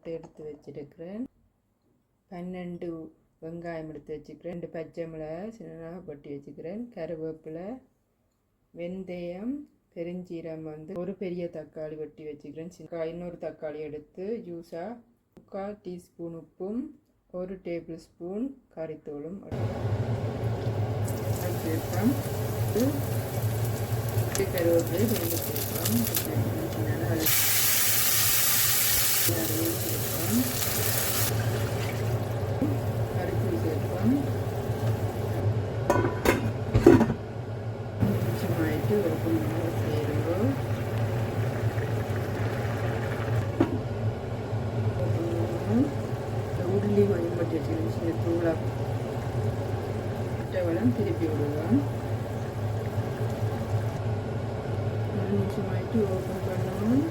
முட்டை எடுத்து வச்சிருக்கிறேன். 12 வெங்காயம் எடுத்து வச்சுக்கிறேன். 2 பச்சை மிளகாய் சின்னதாக பொட்டி வச்சுக்கிறேன். கருவேப்பிலை, வெந்தயம், பெருஞ்சீரம் ஒரு பெரிய தக்காளி வெட்டி வச்சுக்கிறேன். இன்னொரு தக்காளி எடுத்து ஜூஸாக 3/4 டீஸ்பூன் உப்பும் 1 டேபிள் ஸ்பூன் கறித்தூளும் சேர்ப்போம். கருவேப்பிலை ரெண்டு சேர்ப்போம். கறித்தூள் சேர்ப்போம். நிமிஷமாயிட்டு ஒரு புண்ணு செய்கிறோம். உருளி கொஞ்சம் பட்டி வச்சுக்கணும். சின்ன தூளாக முட்டைவெல்லாம் திருப்பி விடுவோம். 1 நிமிஷமாயிட்டு ஓப்பன் பண்ணுவோம்.